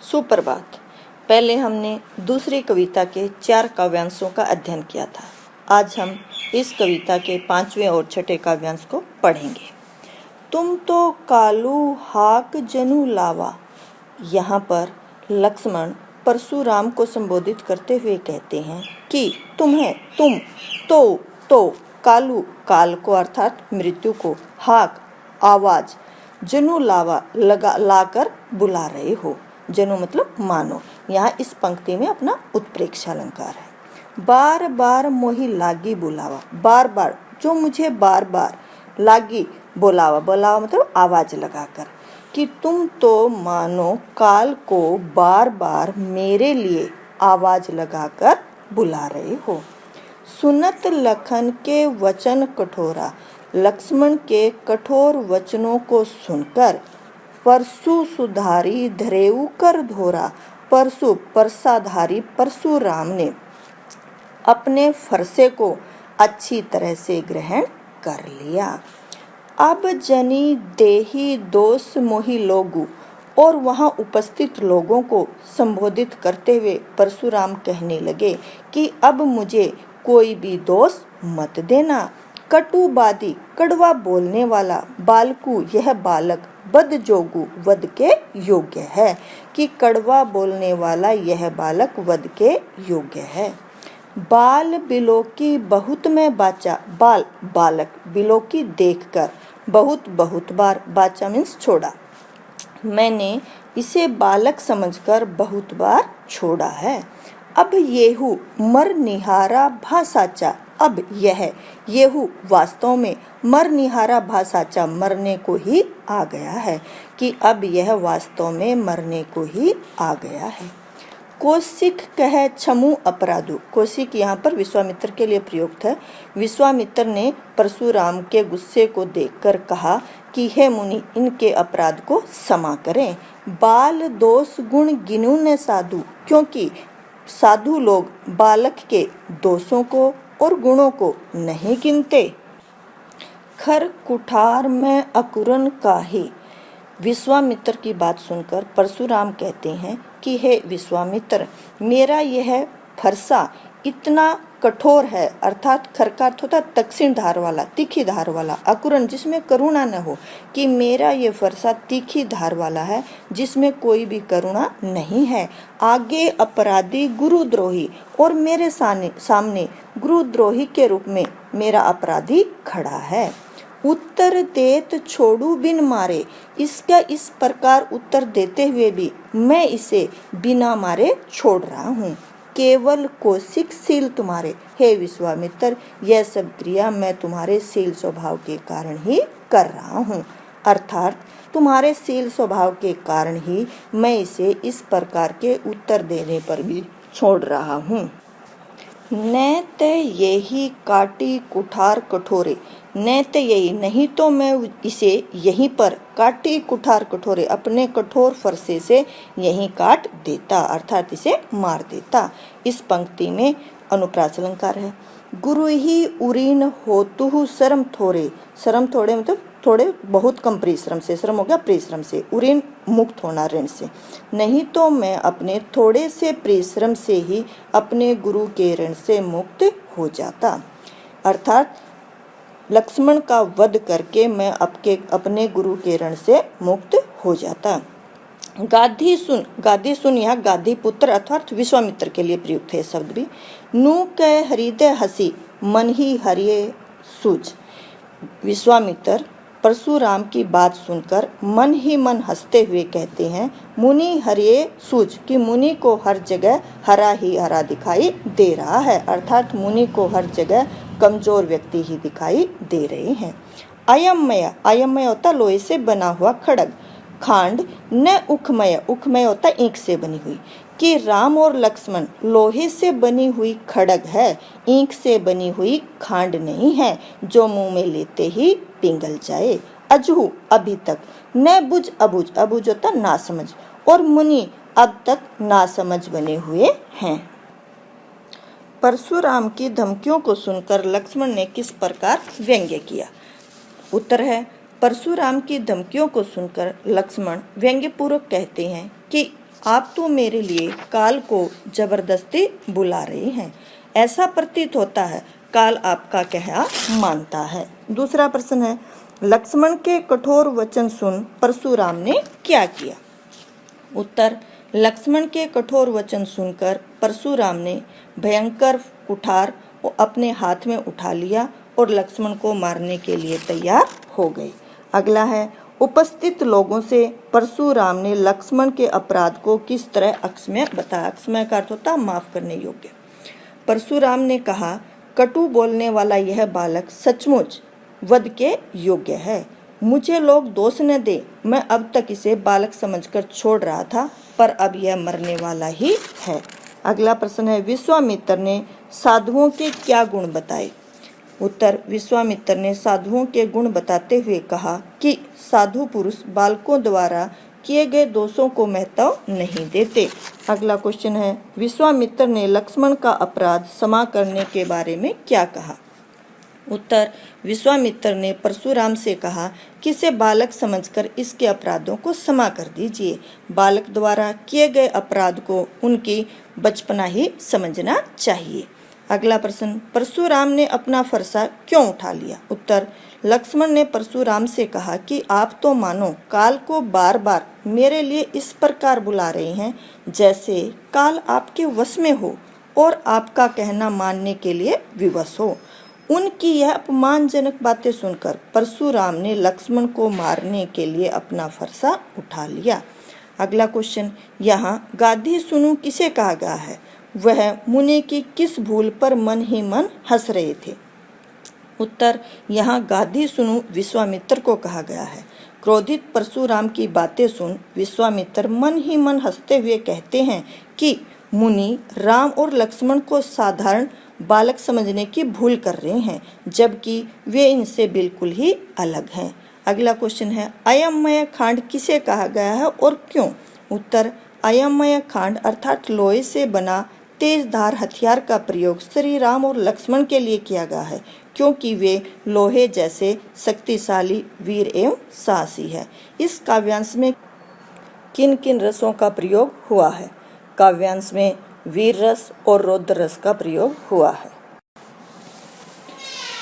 सुप्रभात। पहले हमने दूसरी कविता के 4 काव्यांशों का अध्ययन किया था। आज हम इस कविता के 5वें और छठे काव्यांश को पढ़ेंगे। तुम तो कालू हाक जनु लावा। यहाँ पर लक्ष्मण परशुराम को संबोधित करते हुए कहते हैं कि तुम तो कालू काल को अर्थात मृत्यु को, हाक आवाज, जनु लावा लाकर बुला रहे हो। जनु मतलब मानो। यहाँ इस पंक्ति में अपना उत्प्रेक्षा अलंकार है। बार बार मोहि लागी बुलावा, बार बार जो मुझे बार बार लागी बुलावा मतलब आवाज लगाकर, कि तुम तो मानो काल को बार बार मेरे लिए आवाज लगाकर बुला रहे हो। सुनत लखन के वचन कठोरा, लक्ष्मण के कठोर वचनों को सुनकर परशु सुधारी धरेऊ कर धोरा, परसाधारी परशुराम ने अपने फरसे को अच्छी तरह से ग्रहण कर लिया। अब जनी देही दोष मोहि लोगु, और वहां उपस्थित लोगों को संबोधित करते हुए परशुराम कहने लगे कि अब मुझे कोई भी दोष मत देना। कटुबादी कड़वा बोलने वाला, बालकु यह बालक, बद जोगु वध के योग्य है, कि कड़वा बोलने वाला यह बालक वध के योग्य है। बाल बिलोकी बहुत में बाचा, बालक बिलोकी देखकर बहुत बार, बाचा मीन्स छोड़ा, मैंने इसे बालक समझकर बहुत बार छोड़ा है। अब येहू मर निहारा भासाचा, अब येहू वास्तव में मर निहारा भासाचा मरने को ही आ गया है, कि अब यह वास्तव में मरने को ही आ गया है। कौशिक कह छमु अपराधु, कौशिक यहाँ पर विश्वामित्र के लिए प्रयुक्त है। विश्वामित्र ने परशुराम के गुस्से को देखकर कहा कि हे मुनि, इनके अपराध को क्षमा करें। बाल दोष गुण गिनु न साधु, क्योंकि साधु लोग बालक के दोषों को और गुणों को नहीं गिनते। खर कुठार में अकुरन काहे, विश्वामित्र की बात सुनकर परशुराम कहते हैं कि हे विश्वामित्र, मेरा यह फरसा इतना कठोर है, अर्थात खर का अर्थ होता तीक्ष्ण धार वाला, तीखी धार वाला, अकुरन जिसमें करुणा न हो, कि मेरा ये फरसा तीखी धार वाला है जिसमें कोई भी करुणा नहीं है। आगे अपराधी गुरुद्रोही, और मेरे सामने गुरुद्रोही के रूप में मेरा अपराधी खड़ा है। उत्तर देत छोड़ू बिन मारे, इसका इस प्रकार उत्तर देते हुए भी मैं इसे बिना मारे छोड़ रहा हूँ। केवल कौशिक शील तुम्हारे, हे विश्वामित्र, यह सब क्रिया मैं तुम्हारे शील स्वभाव के कारण ही कर रहा हूँ, अर्थात तुम्हारे शील स्वभाव के कारण ही मैं इसे इस प्रकार के उत्तर देने पर भी छोड़ रहा हूँ। न ते यही काटी कुठार कठोरे, न ते यही नहीं तो मैं इसे यहीं पर काटी कुठार कठोरे, अपने कठोर फरसे से यहीं काट देता, अर्थात इसे मार देता। इस पंक्ति में अनुप्रास अलंकार है। गुरु ही उरीन होतु शर्म थोड़े, शर्म थोड़े मतलब थोड़े बहुत कम परिश्रम से, श्रम हो गया परिश्रम से, उरीन मुक्त होना ऋण से, नहीं तो मैं अपने थोड़े से परिश्रम से ही अपने गुरु के ऋण से मुक्त हो जाता, अर्थात लक्ष्मण का वध करके मैं अपने गुरु के ऋण से मुक्त हो जाता। गाधी सुन यहाँ गाधी पुत्र अर्थात विश्वामित्र के लिए प्रयुक्त है शब्द भी। नू के हृदय हसी मन ही हरिये सूझ, विश्वामित्र परशुराम की बात सुनकर मन ही मन हंसते हुए कहते हैं, मुनि हरिये सूझ, कि मुनि को हर जगह हरा ही हरा दिखाई दे रहा है, अर्थात मुनि को हर जगह कमजोर व्यक्ति ही दिखाई दे रहे हैं। अयमय होता लोहे से बना हुआ खड़ग, खांड न उखमय, उखमय होता ईंट से बनी हुई, कि राम और लक्ष्मण लोहे से बनी हुई खड़ग है, ईंट से बनी हुई खांड नहीं है जो मुंह में लेते ही पिघल जाए। अजहू अभी तक, न बुझ अबुझ, अबुझ होता ना समझ, और मुनि अब तक ना समझ बने हुए हैं। परशुराम की धमकियों को सुनकर लक्ष्मण ने किस प्रकार व्यंग्य किया? उत्तर है, परशुराम की धमकियों को सुनकर लक्ष्मण व्यंग्यपूर्वक कहते हैं कि आप तो मेरे लिए काल को जबरदस्ती बुला रहे हैं। ऐसा प्रतीत होता है काल आपका कहा मानता है। दूसरा प्रश्न है, लक्ष्मण के कठोर वचन सुन परशुराम ने क्या किया? उत्तर, लक्ष्मण के कठोर वचन सुनकर परशुराम ने भयंकर कुठार अपने हाथ में उठा लिया और लक्ष्मण को मारने के लिए तैयार हो गए। अगला है, उपस्थित लोगों से परशुराम ने लक्ष्मण के अपराध को किस तरह अक्षम्य बताया? अक्षम्य का अर्थ होता है माफ करने योग्य। परशुराम ने कहा, कटु बोलने वाला यह बालक सचमुच वध के योग्य है। मुझे लोग दोष न दे, मैं अब तक इसे बालक समझकर छोड़ रहा था, पर अब यह मरने वाला ही है। अगला प्रश्न है, विश्वामित्र ने साधुओं के क्या गुण बताए? उत्तर, विश्वामित्र ने साधुओं के गुण बताते हुए कहा कि साधु पुरुष बालकों द्वारा किए गए दोषों को महत्व नहीं देते। अगला क्वेश्चन है, विश्वामित्र ने लक्ष्मण का अपराध क्षमा करने के बारे में क्या कहा? उत्तर, विश्वामित्र ने परशुराम से कहा कि इसे बालक समझकर इसके अपराधों को क्षमा कर दीजिए। बालक द्वारा किए गए अपराध को उनकी बचपना ही समझना चाहिए। अगला प्रश्न, परशुराम ने अपना फरसा क्यों उठा लिया? उत्तर, लक्ष्मण ने परशुराम से कहा कि आप तो मानो काल को बार बार मेरे लिए इस प्रकार बुला रहे हैं जैसे काल आपके वश में हो और आपका कहना मानने के लिए विवश हो। उनकी यह अपमानजनक बातें सुनकर परशुराम ने लक्ष्मण को मारने के लिए अपना फरसा उठा लिया। अगला क्वेश्चन, यहाँ गाधी सुनु किसे कहा गया है? वह मुनि की किस भूल पर मन ही मन हंस रहे थे? उत्तर, यहाँ गाधी सुनु विश्वामित्र को कहा गया है। क्रोधित परशुराम की बातें सुन विश्वामित्र मन ही मन हंसते हुए कहते हैं कि मुनि राम और लक्ष्मण को साधारण बालक समझने की भूल कर रहे हैं, जबकि वे इनसे बिल्कुल ही अलग हैं। अगला क्वेश्चन है, अयममय खांड किसे कहा गया है और क्यों? उत्तर, अयममय खांड अर्थात लोहे से बना तेज धार हथियार का प्रयोग श्री राम और लक्ष्मण के लिए किया गया है, क्योंकि वे लोहे जैसे शक्तिशाली, वीर एवं साहसी है। इस काव्यांश में किन किन रसों का प्रयोग हुआ है? काव्यांश में वीर रस और रौद्र रस का प्रयोग हुआ है।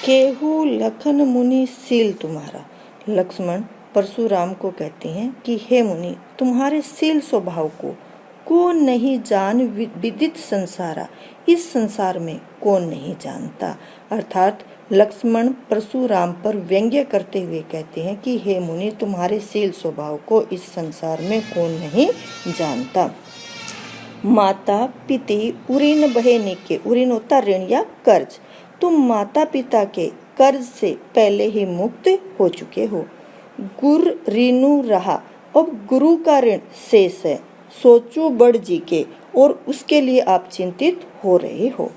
केहू लखन मुनि शील तुम्हारा। लक्ष्मण परशुराम को कहते हैं कि हे मुनि, तुम्हारे शील स्वभाव को कौन नहीं जान विदित संसारा, इस संसार में कौन नहीं जानता। अर्थात लक्ष्मण परशुराम पर व्यंग्य करते हुए कहते हैं कि हे मुनि, तुम्हारे शील स्वभाव को इस संसार में कौन नहीं जानता। माता पिती उऋण बहे के, उऋण होता ऋण या कर्ज। तुम माता पिता के कर्ज से पहले ही मुक्त हो चुके हो। गुर ऋणु रहा, अब गुरु का ऋण शेष है। सोचो बड़ जी के, और उसके लिए आप चिंतित हो रहे हो।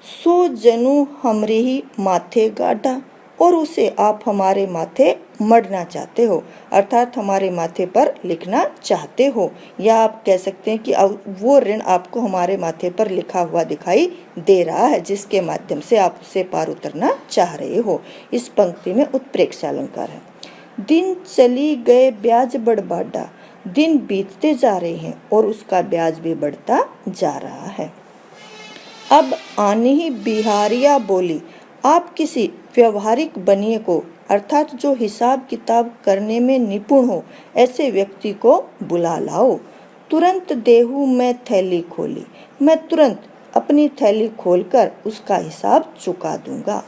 सो जनु हमरे ही माथे गाढ़ा, और उसे आप हमारे माथे मढ़ना चाहते हो, अर्थात हमारे माथे पर लिखना चाहते हो, या आप कह सकते हैं कि वो ऋण आपको हमारे माथे पर लिखा हुआ दिखाई दे रहा है, जिसके माध्यम से आप उससे पार उतरना चाह रहे हो। इस पंक्ति में उत्प्रेक्षा अलंकार है। दिन चली गए ब्याज बढ़ बाढ़ा, दिन बीतते जा रहे हैं और उसका ब्याज भी बढ़ता जा रहा है। अब आनी ही बिहारिया बोली, आप किसी व्यवहारिक बनिए को, अर्थात जो हिसाब किताब करने में निपुण हो, ऐसे व्यक्ति को बुला लाओ। तुरंत देहू मैं थैली खोली, मैं तुरंत अपनी थैली खोलकर उसका हिसाब चुका दूंगा।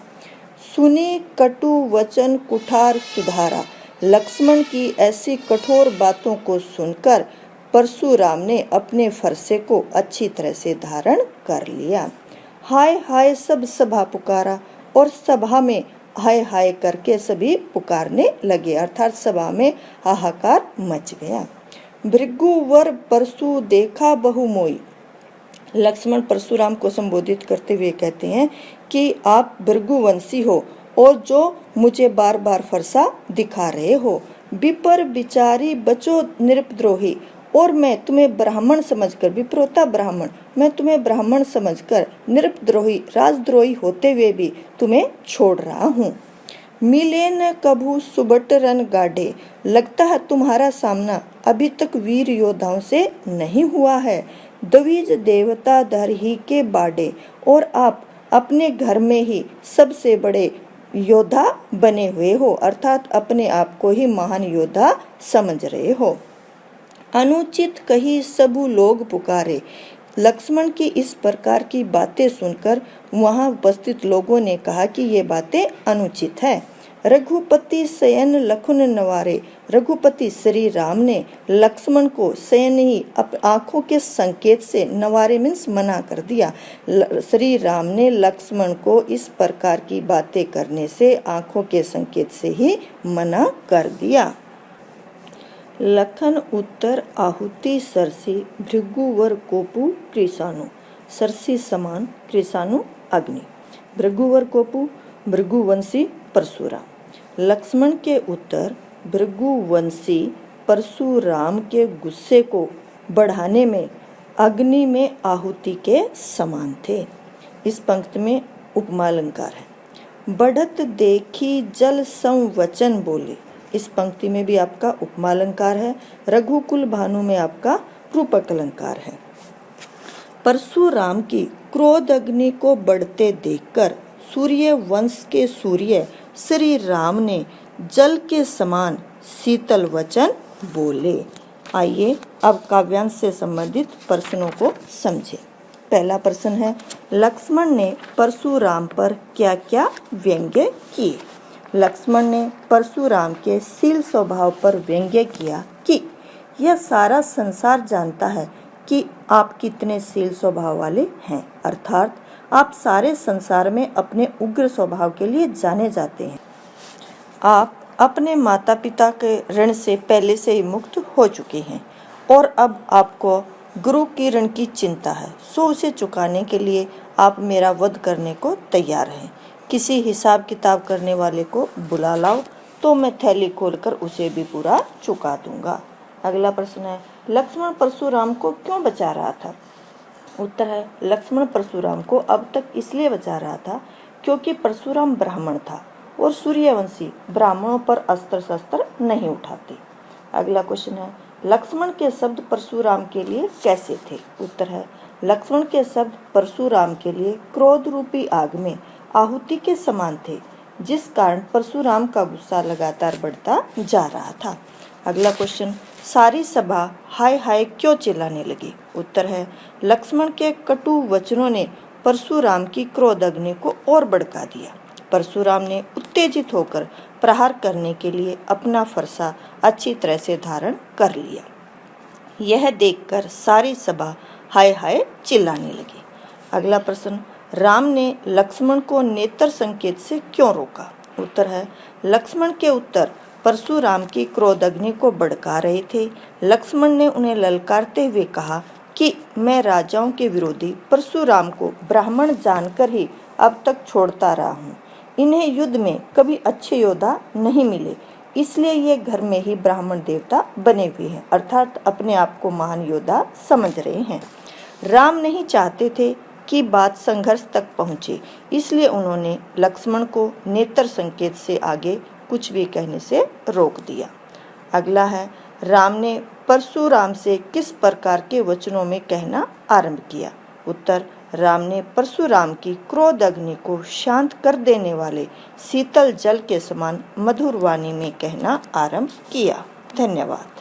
सुनी कटु वचन कुठार सुधारा, लक्ष्मण की ऐसी कठोर बातों को सुनकर परशुराम ने अपने फरसे को अच्छी तरह से धारण कर लिया। हाय हाय सब सभा पुकारा, और सभा में हाय हाय करके सभी पुकारने लगे, अर्थात सभा में हाहाकार मच गया। भृगुवर परशु देखा बहु मोई, लक्ष्मण परशुराम को संबोधित करते हुए कहते हैं कि आप भृगुवंशी हो और जो मुझे बार बार फरसा दिखा रहे हो। विपर बिचारी बचो नृपद्रोही, और मैं तुम्हें ब्राह्मण समझकर, विप्रोता ब्राह्मण, मैं तुम्हें ब्राह्मण समझकर नृपद्रोही, राजद्रोही होते हुए भी तुम्हें छोड़ रहा हूँ। मिले न कभू सुबट रन गाढ़े, लगता है तुम्हारा सामना अभी तक वीर योद्धाओं से नहीं हुआ है। द्विज देवता धर ही के बाडे, और आप अपने घर में ही सबसे बड़े योद्धा बने हुए हो, अर्थात अपने आप को ही महान योद्धा समझ रहे हो। अनुचित कही सबू लोग पुकारे, लक्ष्मण की इस प्रकार की बातें सुनकर वहां उपस्थित लोगों ने कहा कि ये बातें अनुचित है। रघुपति शयन लखुन नवारे, रघुपति श्री राम ने लक्ष्मण को शयन ही आंखों के संकेत से, नवारे मीन्स मना कर दिया। श्री राम ने लक्ष्मण को इस प्रकार की बातें करने से, आंखों के संकेत से ही मना कर दिया। लखन उत्तर आहुति सरसी, भृगुवर कोपु कृषाणु, सरसी समान कृषाणु अग्नि। भृगुवर कोपु भृगुवंशी परशुराम। लक्ष्मण के उत्तर भृगुवंशी परशुराम के गुस्से को बढ़ाने में अग्नि में आहुति के समान थे। इस पंक्ति में उपमालंकार है। बढ़त देखी जल संवचन बोले, इस पंक्ति में भी आपका उपमालंकार है। रघुकुल भानु में आपका रूपक अलंकार है। परशुराम की क्रोध अग्नि को बढ़ते देखकर सूर्य वंश के सूर्य श्री राम ने जल के समान शीतल वचन बोले। आइए अब काव्यांश से संबंधित प्रश्नों को समझें। पहला प्रश्न है, लक्ष्मण ने परशुराम पर क्या क्या व्यंग्य किए। लक्ष्मण ने परशुराम के शील स्वभाव पर व्यंग्य किया कि यह सारा संसार जानता है कि आप कितने शील स्वभाव वाले हैं, अर्थात आप सारे संसार में अपने उग्र स्वभाव के लिए जाने जाते हैं। आप अपने माता पिता के ऋण से पहले से ही मुक्त हो चुके हैं और अब आपको गुरु की ऋण की चिंता है, सो उसे चुकाने के लिए आप मेरा वध करने को तैयार हैं। किसी हिसाब किताब करने वाले को बुला लाओ तो मैं थैली खोलकर उसे भी पूरा चुका दूंगा। अगला प्रश्न है, लक्ष्मण परशुराम को क्यों बचा रहा था। उत्तर है, लक्ष्मण परशुराम को अब तक इसलिए बचा रहा था क्योंकि परशुराम ब्राह्मण था और सूर्यवंशी ब्राह्मणों पर अस्त्र शस्त्र नहीं उठाते। अगला क्वेश्चन है, लक्ष्मण के शब्द परशुराम के लिए कैसे थे। उत्तर है, लक्ष्मण के शब्द परशुराम के लिए क्रोध रूपी आग में आहुति के समान थे, जिस कारण परशुराम का गुस्सा लगातार बढ़ता जा रहा था। अगला क्वेश्चन, सारी सभा हाय हाय क्यों चिल्लाने लगी। उत्तर है, लक्ष्मण के कटु वचनों ने परशुराम की क्रोध अग्नि को और भड़का दिया। परशुराम ने उत्तेजित होकर प्रहार करने के लिए अपना फरसा अच्छी तरह से धारण कर लिया। यह देखकर सारी सभा हाय हाय चिल्लाने लगी। अगला प्रश्न, राम ने लक्ष्मण को नेत्र संकेत से क्यों रोका। उत्तर है, लक्ष्मण के उत्तर परशुराम की क्रोध अग्नि को भड़का रहे थे। लक्ष्मण ने उन्हें ललकारते हुए कहा कि मैं राजाओं के विरोधी परशुराम को ब्राह्मण जानकर ही अब तक छोड़ता रहा हूँ। इन्हें युद्ध में कभी अच्छे योद्धा नहीं मिले, इसलिए ये घर में ही ब्राह्मण देवता बने हुए हैं, अर्थात अपने आप को महान योद्धा समझ रहे हैं। राम नहीं चाहते थे कि बात संघर्ष तक पहुंचे, इसलिए उन्होंने लक्ष्मण को नेत्र संकेत से आगे कुछ भी कहने से रोक दिया। अगला है, राम ने परशुराम से किस प्रकार के वचनों में कहना आरंभ किया। उत्तर, राम ने परशुराम की क्रोध अग्नि को शांत कर देने वाले शीतल जल के समान मधुर वाणी में कहना आरंभ किया। धन्यवाद।